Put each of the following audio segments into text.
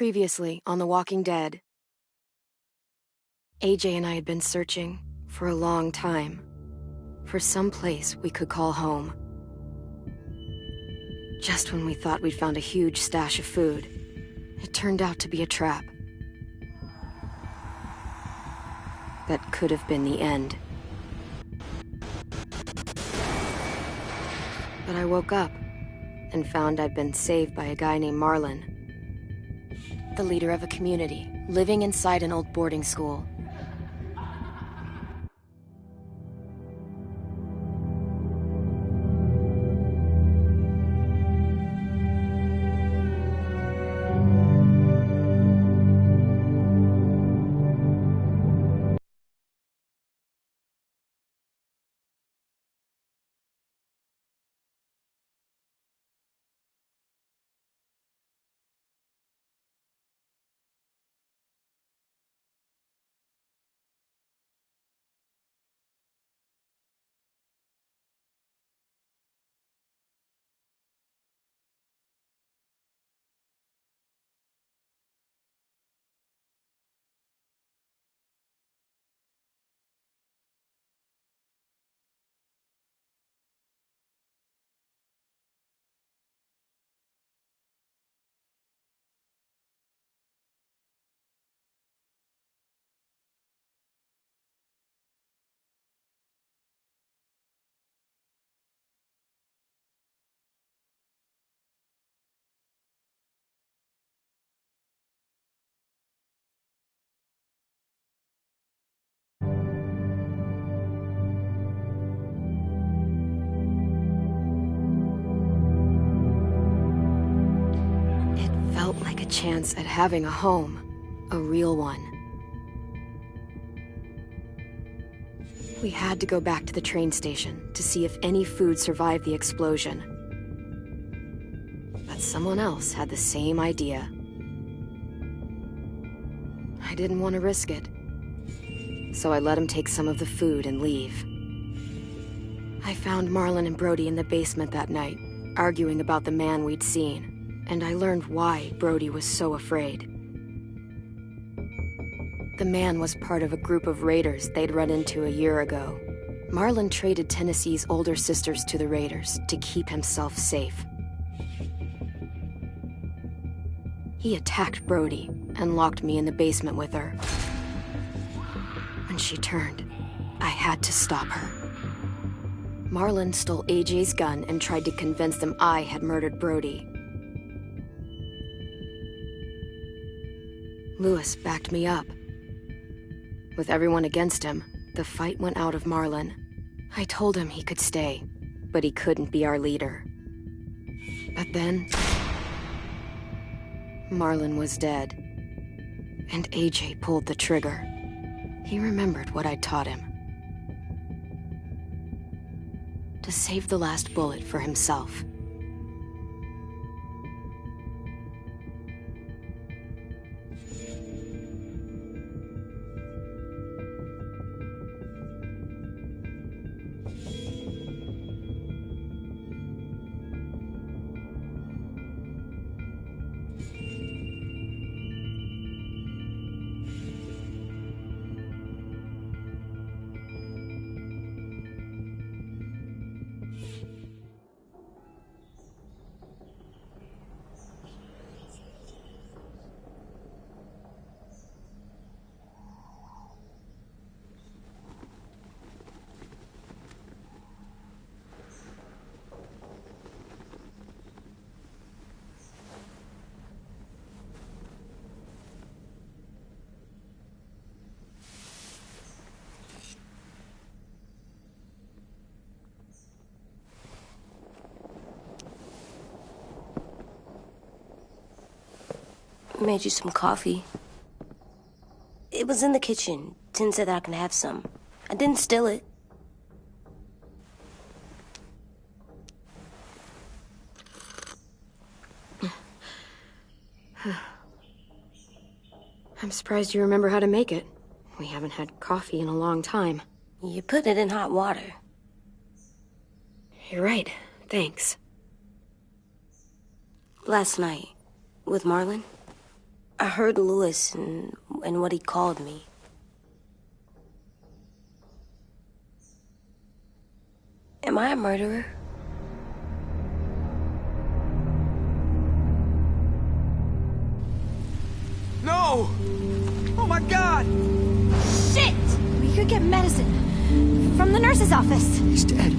Previously on The Walking Dead. AJ and I had been searching for a long time for some place we could call home. Just when we thought we'd found a huge stash of food, it turned out to be a trap. That could have been the end. But I woke up and found I'd been saved by a guy named Marlon, the leader of a community living inside an old boarding school. Felt like a chance at having a home, a real one. We had to go back to the train station to see if any food survived the explosion. But someone else had the same idea. I didn't want to risk it, so I let him take some of the food and leave. I found Marlon and Brody in the basement that night, arguing about the man we'd seen. And I learned why Brody was so afraid. The man was part of a group of raiders they'd run into a year ago. Marlon traded Tennessee's older sisters to the raiders to keep himself safe. He attacked Brody and locked me in the basement with her. When she turned, I had to stop her. Marlon stole AJ's gun and tried to convince them I had murdered Brody. Lewis backed me up. With everyone against him, the fight went out of Marlon. I told him he could stay, but he couldn't be our leader. But then, Marlon was dead, and AJ pulled the trigger. He remembered what I'd taught him. To save the last bullet for himself. Made you some coffee. It was in the kitchen. Tin said that I can have some. I didn't steal it. I'm surprised you remember how to make it. We haven't had coffee in a long time. You put it in hot water. You're right. Thanks. Last night, with Marlon, I heard Lewis and what he called me. Am I a murderer? No! Oh my God! Shit! We could get medicine from the nurse's office. He's dead.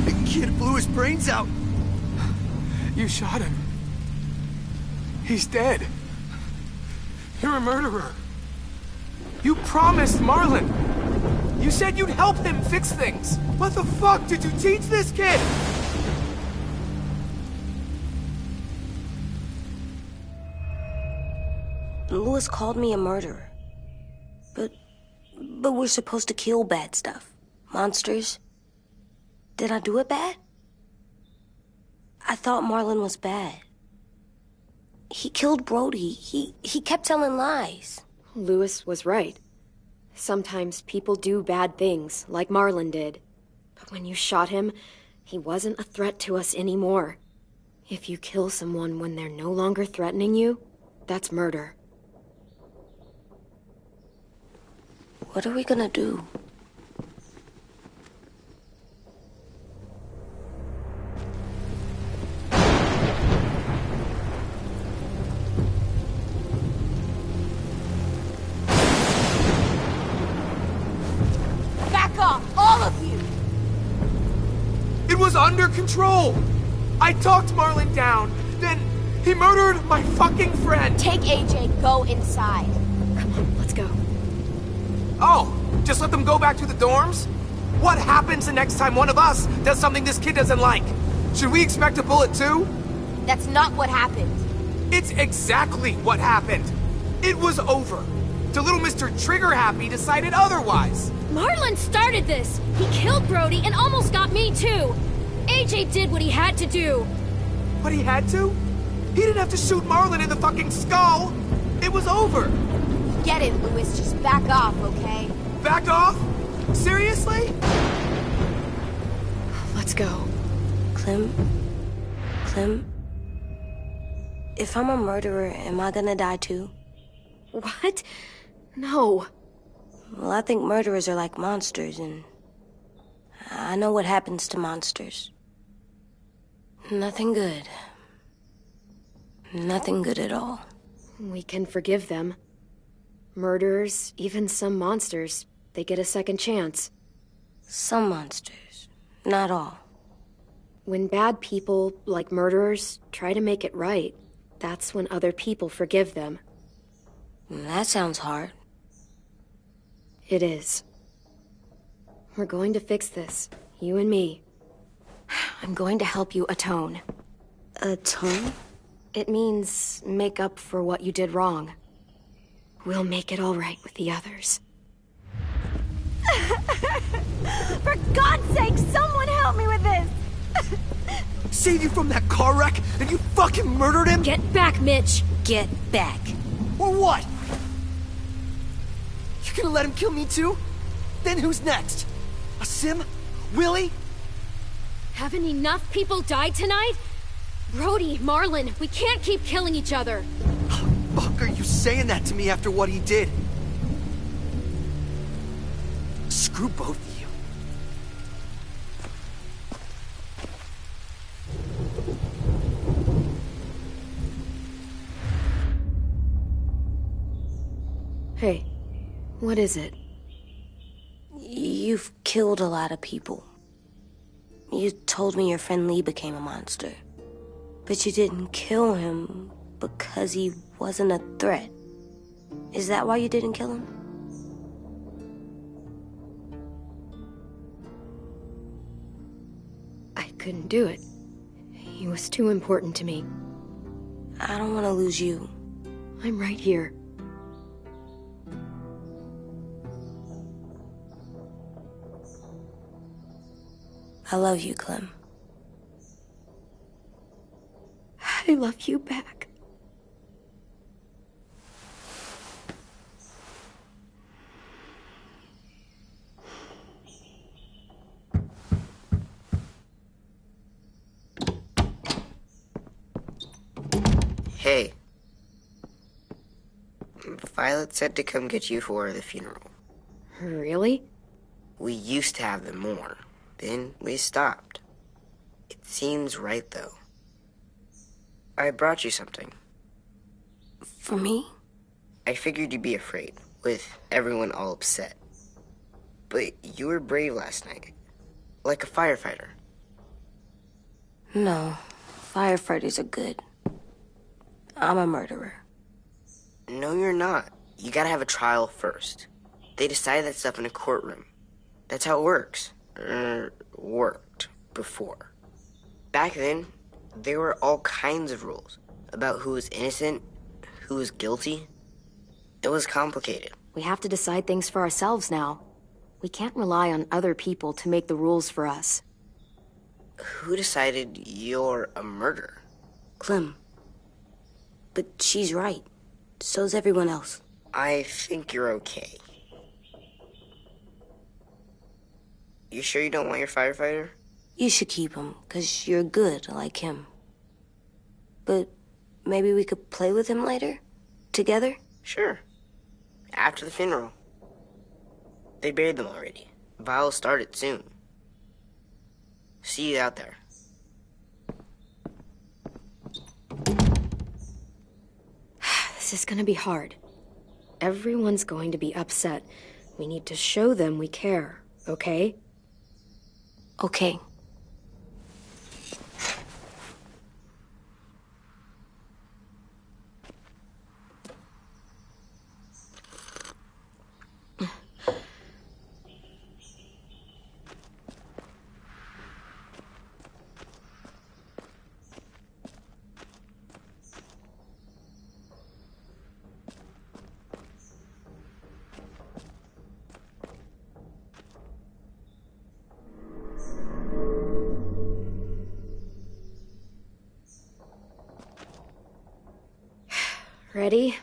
The kid blew his brains out. You shot him. He's dead. You're a murderer. You promised Marlon. You said you'd help him fix things. What the fuck did you teach this kid? Lewis called me a murderer. But we're supposed to kill bad stuff. Monsters. Did I do it bad? I thought Marlon was bad. He killed Brody. He kept telling lies. Lewis was right. Sometimes people do bad things, like Marlon did. But when you shot him, he wasn't a threat to us anymore. If you kill someone when they're no longer threatening you, that's murder. What are we gonna do? Back off, all of you! It was under control. I talked Marlon down. Then he murdered my fucking friend. Take AJ, go inside. Come on, let's go. Oh, just let them go back to the dorms? What happens the next time one of us does something this kid doesn't like? Should we expect a bullet too? That's not what happened. It's exactly what happened. It was over. The little Mr. Trigger Happy decided otherwise. Marlon started this! He killed Brody and almost got me too! AJ did what he had to do! What he had to? He didn't have to shoot Marlon in the fucking skull! It was over! Get it, Lewis. Just back off, okay? Back off? Seriously? Let's go. Clem? If I'm a murderer, am I gonna die too? What? No. Well, I think murderers are like monsters, and I know what happens to monsters. Nothing good. Nothing good at all. We can forgive them. Murderers, even some monsters, they get a second chance. Some monsters, not all. When bad people, like murderers, try to make it right, that's when other people forgive them. That sounds hard. It is. We're going to fix this, you and me. I'm going to help you atone. Atone? It means make up for what you did wrong. We'll make it all right with the others. For God's sake, someone help me with this! Saved you from that car wreck, and you fucking murdered him? Get back, Mitch! Get back. Or what? You gonna let him kill me too? Then who's next? A Sim? Willie? Haven't enough people died tonight? Brody, Marlon, we can't keep killing each other. Fuck are you saying that to me after what he did? Screw both of you. Hey, what is it? You've killed a lot of people. You told me your friend Lee became a monster. But you didn't kill him because he wasn't a threat. Is that why you didn't kill him? I couldn't do it. He was too important to me. I don't want to lose you. I'm right here. I love you, Clem. I love you back. Hey. Violet said to come get you for the funeral. Really? We used to have them more. Then we stopped. It seems right, though. I brought you something. For me? I figured you'd be afraid, with everyone all upset. But you were brave last night. Like a firefighter. No, firefighters are good. I'm a murderer. No, you're not. You gotta have a trial first. They decide that stuff in a courtroom. That's how it works. Worked before. Back then, there were all kinds of rules about who was innocent, who was guilty. It was complicated. We have to decide things for ourselves now. We can't rely on other people to make the rules for us. Who decided you're a murderer? Clem. But she's right. So's everyone else. I think you're okay. You sure you don't want your firefighter? You should keep him, 'cause you're good like him. But maybe we could play with him later? Together? Sure. After the funeral. They buried them already. Vile'll start it soon. See you out there. This is gonna be hard. Everyone's going to be upset. We need to show them we care, okay? Okay. Ready?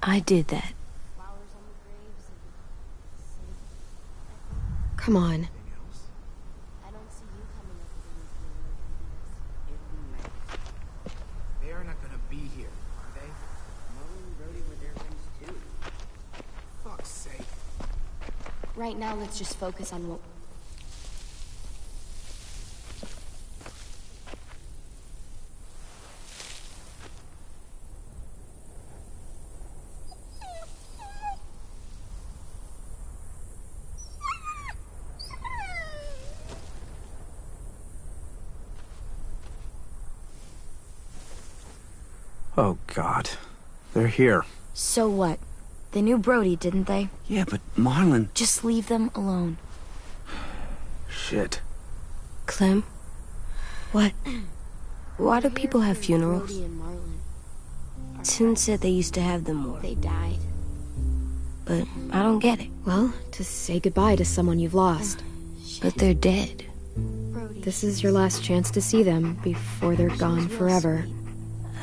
I did that. Come on. They are not gonna be here, are they? Marlon and Brody were there once too. Fuck's sake. Right now, let's just focus on what... Oh, God. They're here. So what? They knew Brody, didn't they? Yeah, but Marlon... Just leave them alone. Shit. Clem? What? Why do people have funerals? Brody and Marlon. Sin said they used to have them more. They died. But I don't get it. Well, to say goodbye to someone you've lost. But they're dead. Brody. This is your last chance to see them before they're gone forever.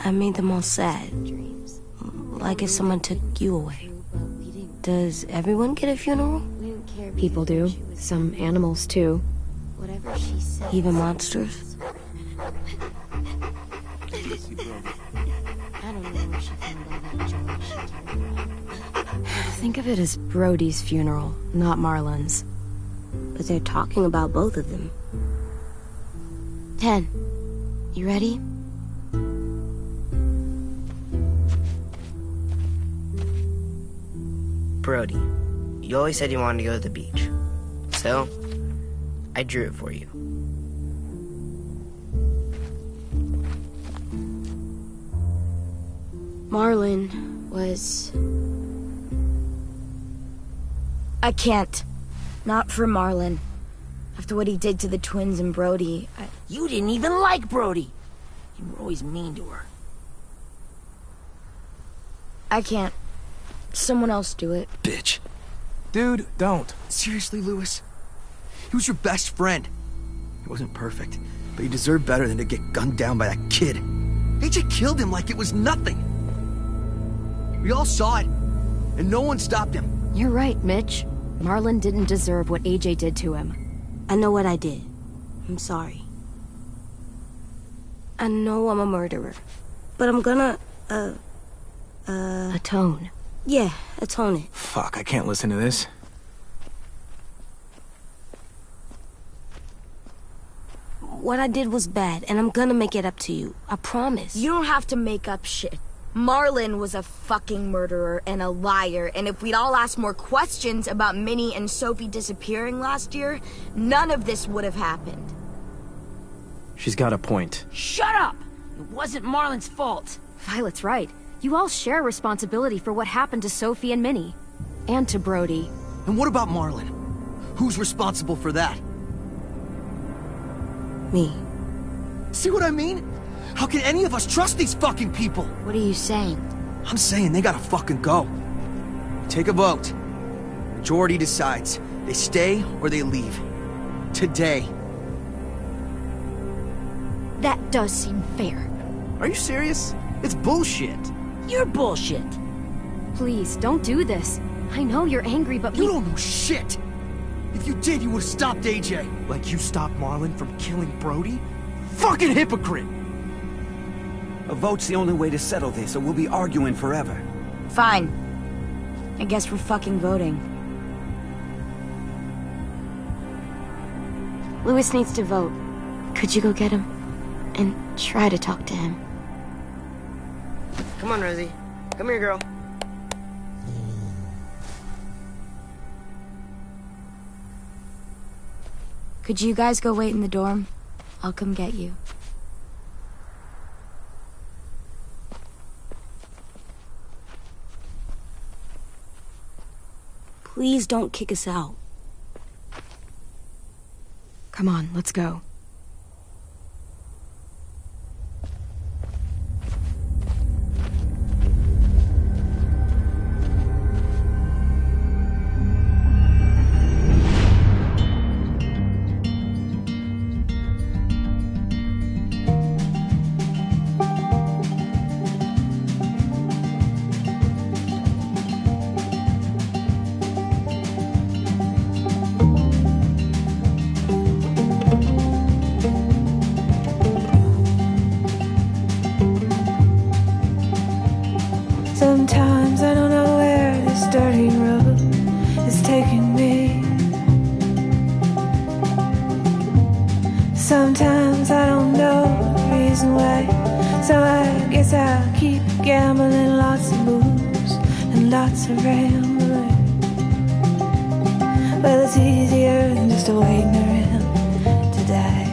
I made them all sad. Dreams. Like if someone took you away. But we didn't. Does everyone get a funeral? We didn't care. People do. Some animals, too. Whatever she said. Even monsters? I don't know where she found all that joy she carried around. Think of it as Brody's funeral, not Marlon's. But they're talking about both of them. 10. You ready? Brody, you always said you wanted to go to the beach. So, I drew it for you. Marlon was... I can't. Not for Marlon. After what he did to the twins and Brody, You didn't even like Brody. You were always mean to her. I can't. Someone else do it. Bitch. Dude, don't. Seriously, Lewis? He was your best friend. He wasn't perfect, but he deserved better than to get gunned down by that kid. AJ killed him like it was nothing. We all saw it, and no one stopped him. You're right, Mitch. Marlon didn't deserve what AJ did to him. I know what I did. I'm sorry. I know I'm a murderer. But I'm gonna, Atone. yeah, atone it. Fuck, I can't listen to this. What I did was bad, and I'm gonna make it up to you. I promise. You don't have to make up shit. Marlon was a fucking murderer and a liar, and if we'd all asked more questions about Minnie and Sophie disappearing last year, none of this would have happened. She's got a point. Shut up! It wasn't Marlon's fault. Violet's right. You all share responsibility for what happened to Sophie and Minnie. And to Brody. And what about Marlon? Who's responsible for that? Me. See what I mean? How can any of us trust these fucking people? What are you saying? I'm saying they gotta fucking go. Take a vote. Majority decides. They stay or they leave. Today. That does seem fair. Are you serious? It's bullshit. You're bullshit. Please, don't do this. I know you're angry, but You don't know shit. If you did, you would've stopped AJ. Like you stopped Marlon from killing Brody? Fucking hypocrite! A vote's the only way to settle this, or we'll be arguing forever. Fine. I guess we're fucking voting. Lewis needs to vote. Could you go get him? And try to talk to him. Come on, Rosie. Come here, girl. Could you guys go wait in the dorm? I'll come get you. Please don't kick us out. come on, let's go. Sometimes I don't know where this dirty road is taking me. Sometimes I don't know the reason why, so I guess I'll keep gambling, lots of moves and lots of rambling. Well, it's easier than just waiting around to die.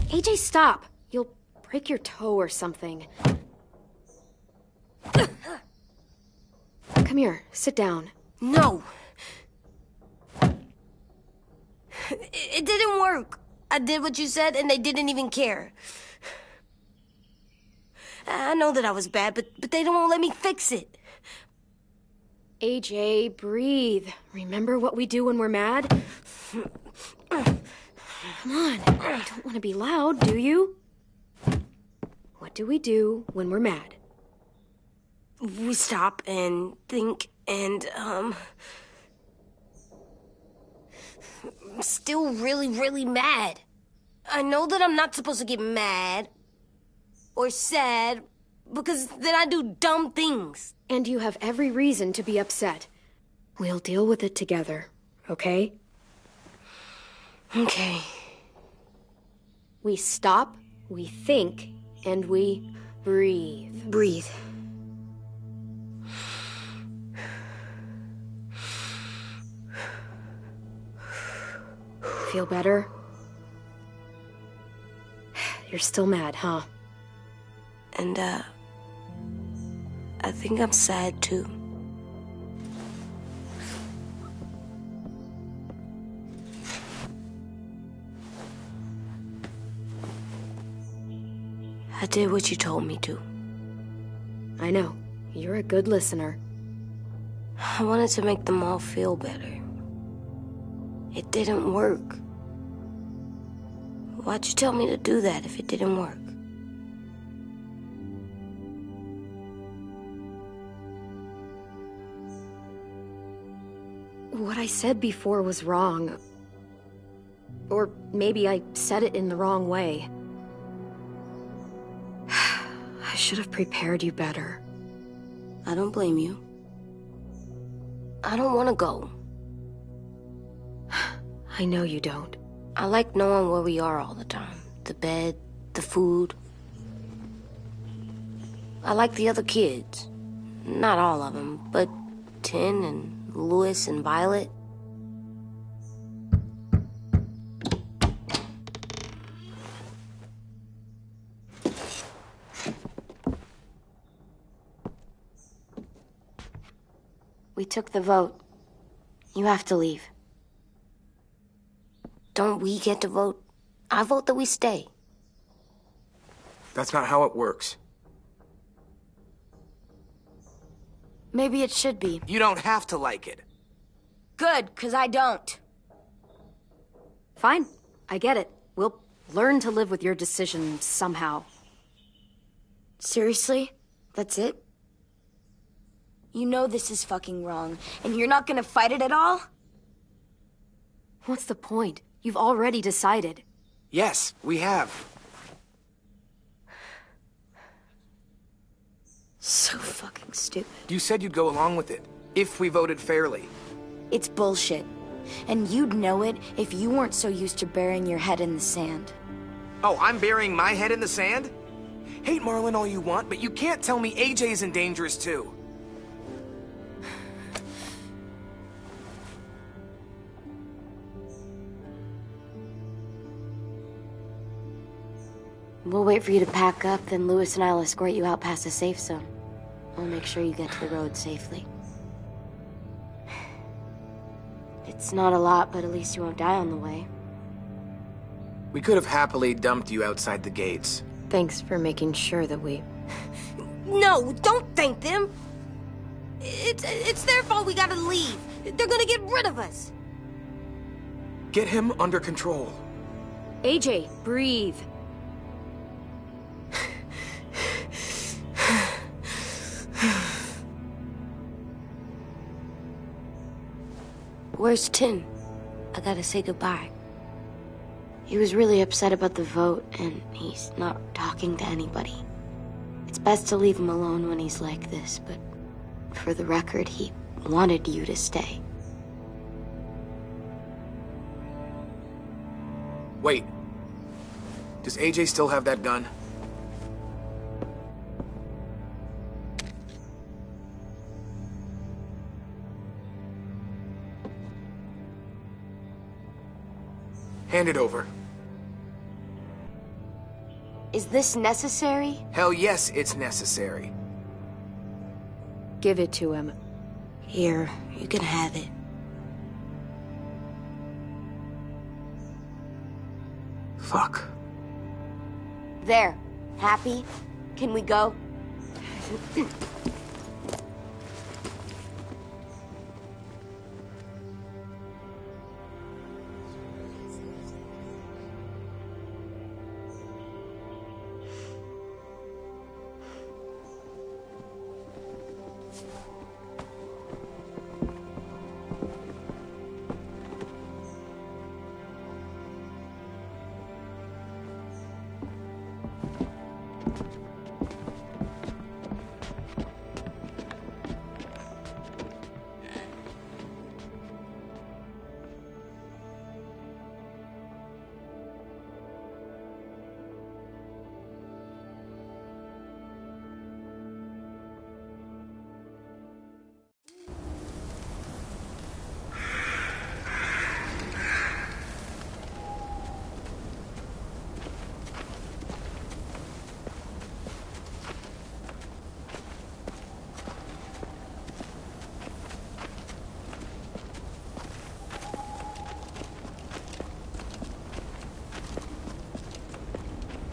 AJ, stop! You'll break your toe or something. Come here, sit down. No! It didn't work. I did what you said, and they didn't even care. I know that I was bad, but they don't let me fix it. AJ, breathe. Remember what we do when we're mad? Come on, you don't want to be loud, do you? What do we do when we're mad? We stop and think and, I'm still really, really mad. I know that I'm not supposed to get mad or sad because then I do dumb things. And you have every reason to be upset. We'll deal with it together, okay? Okay. We stop, we think, and we breathe. Breathe. Feel better? You're still mad, huh? And, I think I'm sad, too. I did what you told me to. I know. You're a good listener. I wanted to make them all feel better. It didn't work. Why'd you tell me to do that if it didn't work? What I said before was wrong. Or maybe I said it in the wrong way. I should have prepared you better. I don't blame you. I don't want to go. I know you don't. I like knowing where we are all the time. The bed, the food. I like the other kids. Not all of them, but Tin and Louis and Violet. We took the vote. You have to leave. Don't we get to vote? I vote that we stay. That's not how it works. Maybe it should be. You don't have to like it. Good, 'cause I don't. Fine. I get it. We'll learn to live with your decision somehow. Seriously? That's it? You know this is fucking wrong, and you're not gonna fight it at all? What's the point? You've already decided. Yes, we have. So fucking stupid. You said you'd go along with it, if we voted fairly. It's bullshit. And you'd know it if you weren't so used to burying your head in the sand. Oh, I'm burying my head in the sand? Hate Marlon all you want, but you can't tell me AJ's in danger too. We'll wait for you to pack up, then Louis and I'll escort you out past the safe zone. We'll make sure you get to the road safely. It's not a lot, but at least you won't die on the way. We could have happily dumped you outside the gates. Thanks for making sure that we... No, don't thank them! It's their fault we gotta leave. They're gonna get rid of us. Get him under control. AJ, breathe. Where's Tin? I gotta say goodbye. He was really upset about the vote, and he's not talking to anybody. It's best to leave him alone when he's like this, but for the record, he wanted you to stay. Wait. Does AJ still have that gun? Hand it over. Is this necessary? Hell yes, it's necessary. Give it to him. Here, you can have it. Fuck. There. Happy? Can we go?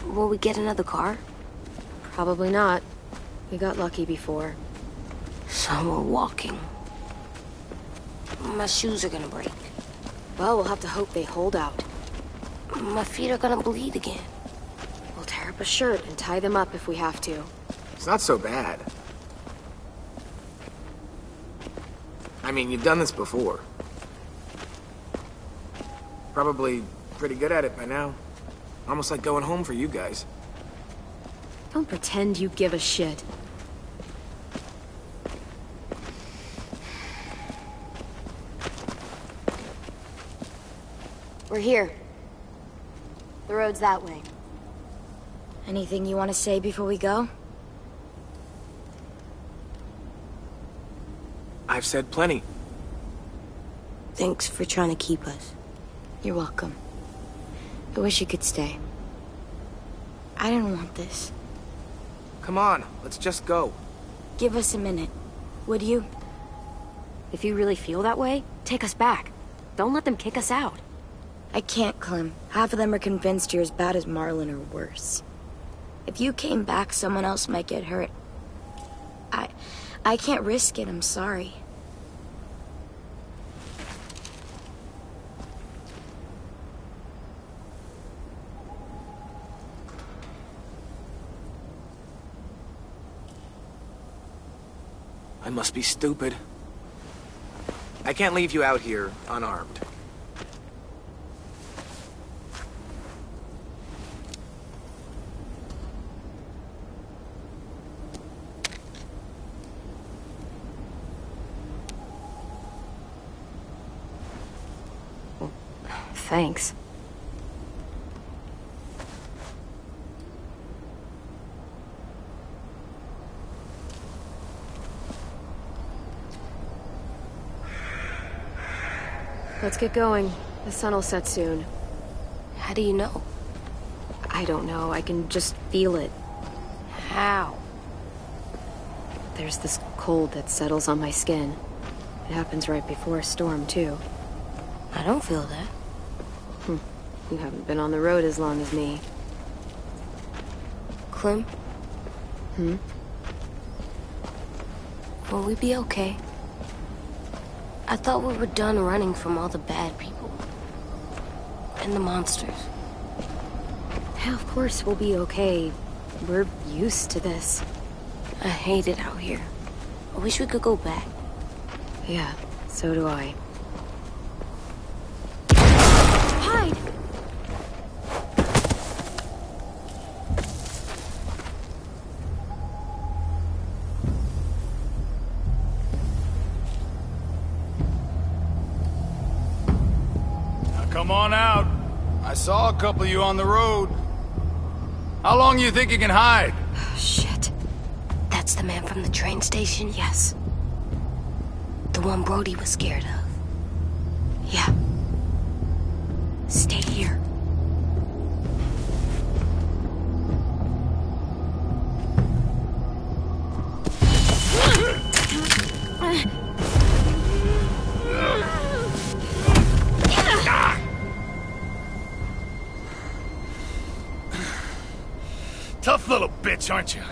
Will we get another car? Probably not. We got lucky before. So we're walking. My shoes are gonna break. Well, we'll have to hope they hold out. My feet are gonna bleed again. We'll tear up a shirt and tie them up if we have to. It's not so bad. I mean, you've done this before. Probably pretty good at it by now. Almost like going home for you guys. Don't pretend you give a shit. We're here. The road's that way. Anything you want to say before we go? I've said plenty. Thanks for trying to keep us. You're welcome. I wish you could stay. I didn't want this. Come on, let's just go. Give us a minute, would you? If you really feel that way, take us back. Don't let them kick us out. I can't, Clem. Half of them are convinced you're as bad as Marlon or worse. If you came back, someone else might get hurt. I can't risk it, I'm sorry. I must be stupid. I can't leave you out here unarmed. Thanks. Let's get going. The sun will set soon. How do you know? I don't know. I can just feel it. How? There's this cold that settles on my skin. It happens right before a storm, too. I don't feel that. You haven't been on the road as long as me. Clem? Will we be okay? I thought we were done running from all the bad people. And the monsters. Yeah, of course we'll be okay. We're used to this. I hate it out here. I wish we could go back. Yeah, so do I. Hide! Come on out. I saw a couple of you on the road. How long you think you can hide? Shit. That's the man from the train station? Yes. The one Brody was scared of? Yeah. Stay here. Tough little bitch, aren't you?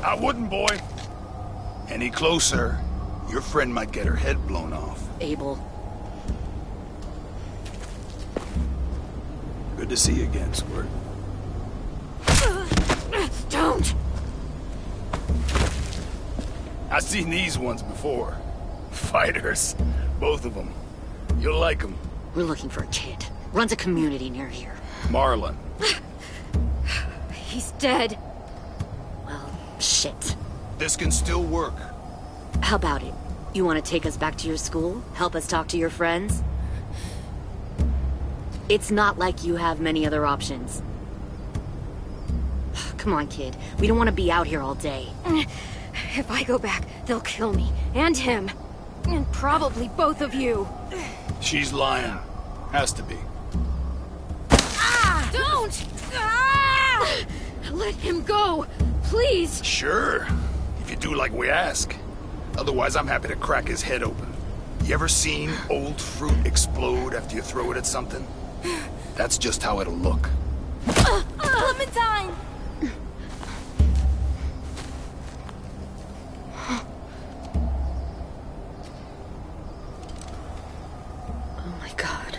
I wouldn't, boy. Any closer, your friend might get her head blown off. Abel. Good to see you again, Squirt. Don't! I've seen these ones before. Fighters. Both of them. You'll like them. We're looking for a kid. Runs a community near here. Marlon. He's dead. Well, shit. This can still work. How about it? You want to take us back to your school? Help us talk to your friends? It's not like you have many other options. Come on, kid. We don't want to be out here all day. If I go back, they'll kill me. And him. And probably both of you. She's lying. Has to be. Ah! Don't! Ah! Let him go! Please! Sure. If you do like we ask. Otherwise, I'm happy to crack his head open. You ever seen old fruit explode after you throw it at something? That's just how it'll look. Clementine! Oh my god.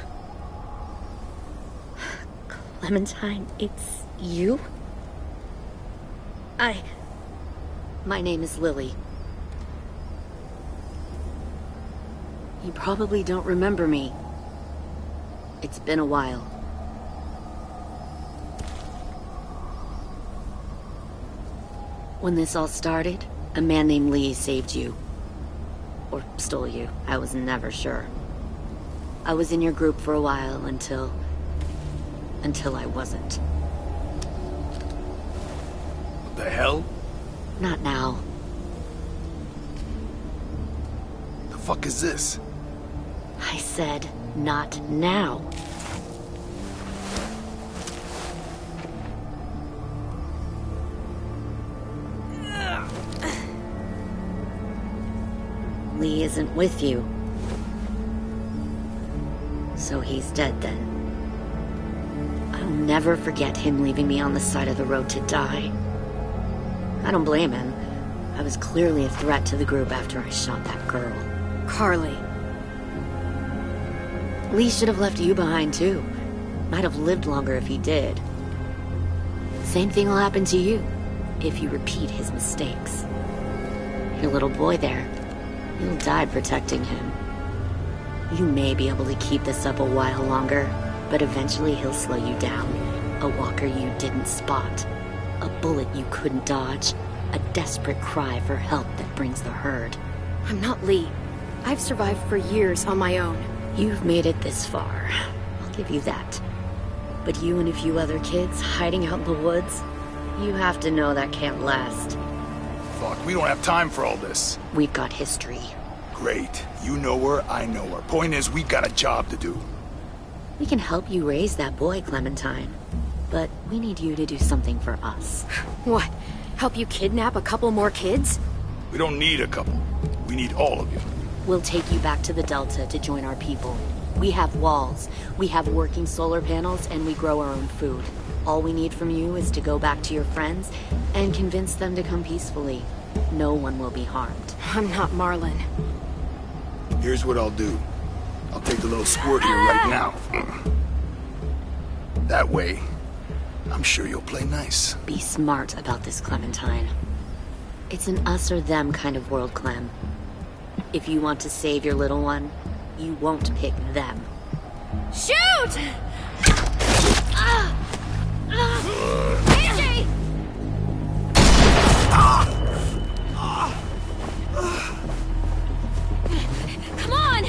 Clementine, it's you? My name is Lily. You probably don't remember me. It's been a while. When this all started, a man named Lee saved you. Or stole you. I was never sure. I was in your group for a while until I wasn't. What the hell? Not now. The fuck is this? I said, not now. Lee isn't with you. So he's dead then. I'll never forget him leaving me on the side of the road to die. I don't blame him. I was clearly a threat to the group after I shot that girl. Carly. Lee should have left you behind too. Might have lived longer if he did. Same thing will happen to you, if you repeat his mistakes. Your little boy there, you'll die protecting him. You may be able to keep this up a while longer, but eventually he'll slow you down. A walker you didn't spot. A bullet you couldn't dodge. A desperate cry for help that brings the herd. I'm not Lee. I've survived for years on my own. You've made it this far. I'll give you that. But you and a few other kids hiding out in the woods, you have to know that can't last. Fuck, we don't have time for all this. We've got history. Great. You know her, I know her. Point is, we've got a job to do. We can help you raise that boy, Clementine. But we need you to do something for us. What? Help you kidnap a couple more kids? We don't need a couple. We need all of you. We'll take you back to the Delta to join our people. We have walls, we have working solar panels, and we grow our own food. All we need from you is to go back to your friends and convince them to come peacefully. No one will be harmed. I'm not Marlon. Here's what I'll do. I'll take the little squirt here right now. That way, I'm sure you'll play nice. Be smart about this, Clementine. It's an us or them kind of world, Clem. If you want to save your little one, you won't pick them. Shoot! AJ! Come on!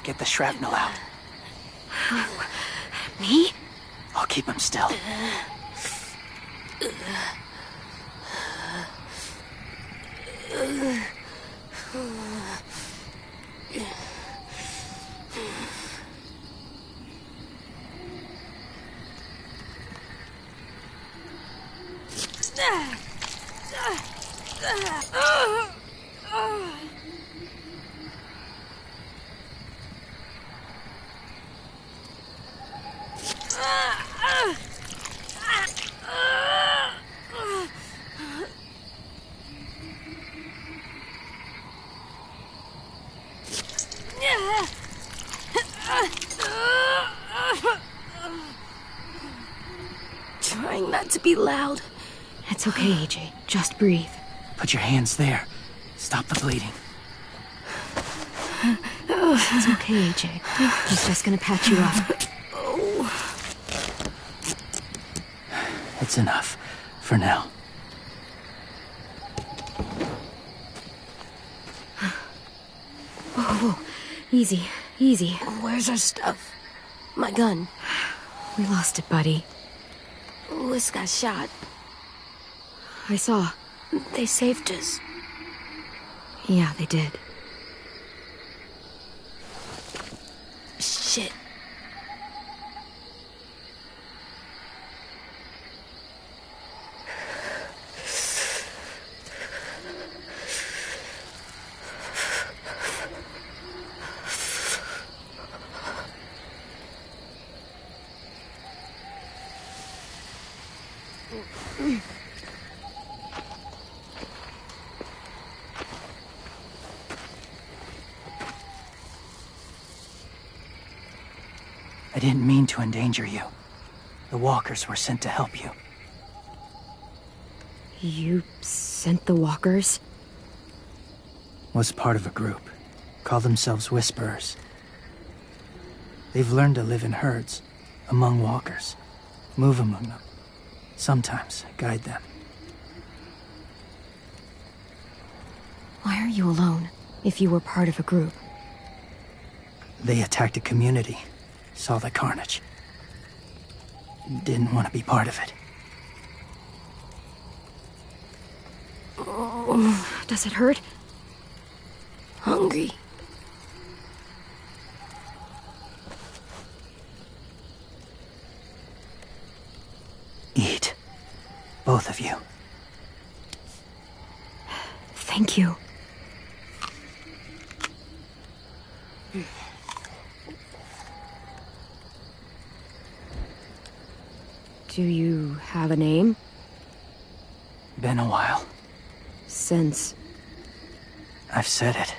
Get the shrapnel out. Me? I'll keep him still. Trying not to be loud. It's okay, AJ. Just breathe. Put your hands there. Stop the bleeding. It's okay, AJ. He's just gonna patch you up. Oh. It's enough. For now. Whoa. Easy. Where's our stuff? My gun. We lost it, buddy. Louis got shot. I saw. They saved us. Yeah, they did. Shit. I didn't mean to endanger you. The walkers were sent to help you. You sent the walkers? Was part of a group. Call themselves Whisperers. They've learned to live in herds, among walkers. Move among them. Sometimes guide them. Why are you alone, if you were part of a group? They attacked a community. Saw the carnage. Didn't want to be part of it. Does it hurt? Hungry. Eat. Both of you. Thank you. Do you have a name? Been a while. Since... I've said it.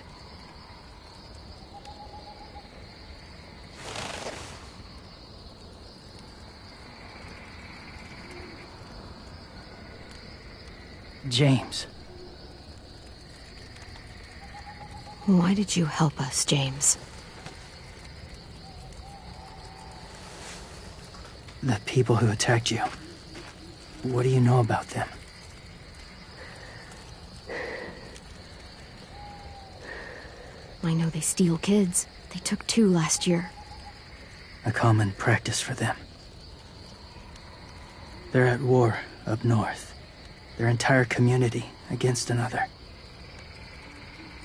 James. Why did you help us, James? The people who attacked you. What do you know about them? I know they steal kids. They took 2 last year. A common practice for them. They're at war up north. Their entire community against another.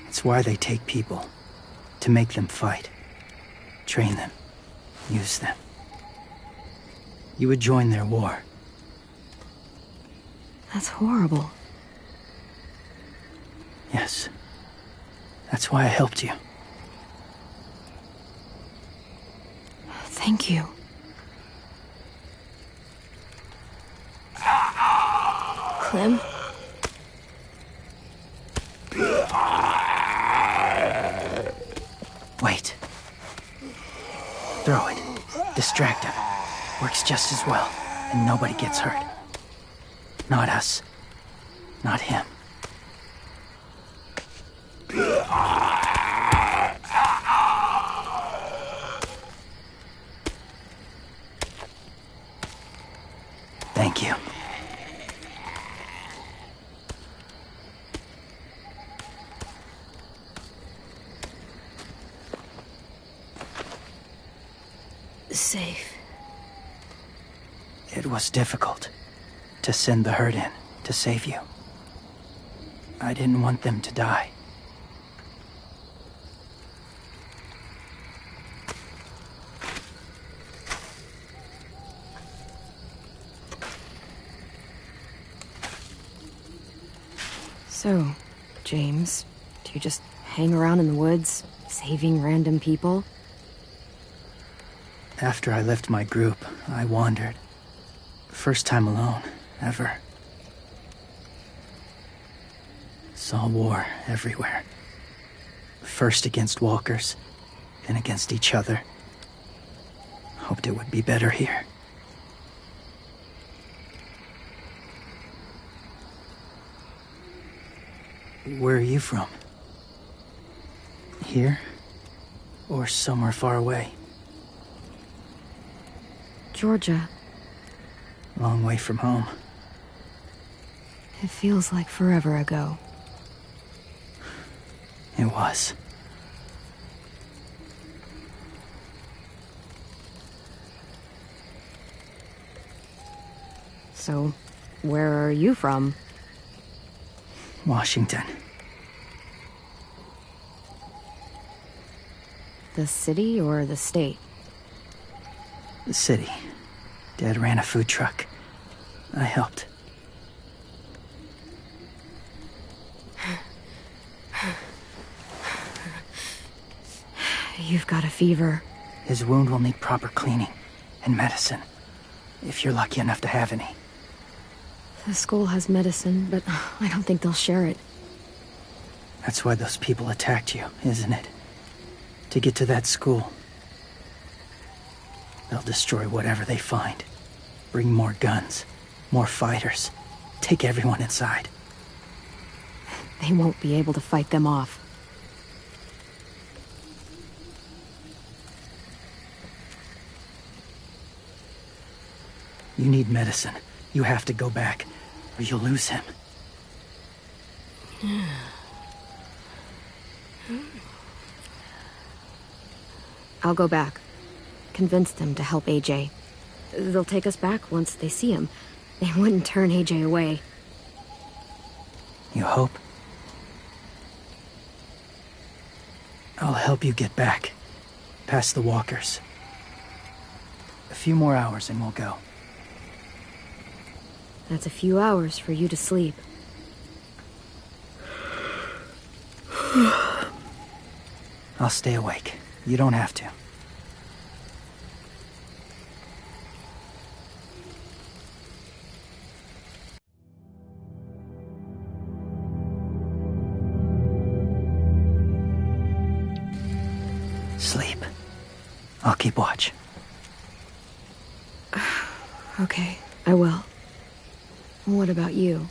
It's why they take people. To make them fight. Train them. Use them. You would join their war. That's horrible. Yes. That's why I helped you. Thank you. Clem? Wait. Throw it. Distract him. Works just as well, and nobody gets hurt. Not us. Not him. Thank you. Safe. It was difficult to send the herd in to save you. I didn't want them to die. So, James, do you just hang around in the woods, saving random people? After I left my group, I wandered. First time alone, ever. Saw war everywhere. First against walkers, then against each other. Hoped it would be better here. Where are you from? Here? Or somewhere far away? Georgia. Long way from home. It feels like forever ago. It was. So, where are you from? Washington. The city or the state? The city. Dad ran a food truck. I helped. You've got a fever. His wound will need proper cleaning and medicine, if you're lucky enough to have any. The school has medicine, but I don't think they'll share it. That's why those people attacked you, isn't it? To get to that school. They'll destroy whatever they find. Bring more guns, more fighters. Take everyone inside. They won't be able to fight them off. You need medicine. You have to go back, or you'll lose him. I'll go back. Convince them to help AJ. They'll take us back once they see him. They wouldn't turn AJ away. You hope? I'll help you get back. Past the walkers. A few more hours and we'll go. That's a few hours for you to sleep. I'll stay awake. You don't have to. Sleep. I'll keep watch. Okay, I will. What about you?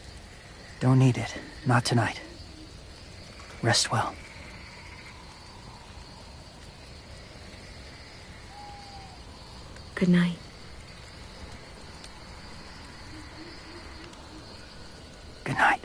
Don't need it. Not tonight. Rest well. Good night. Good night.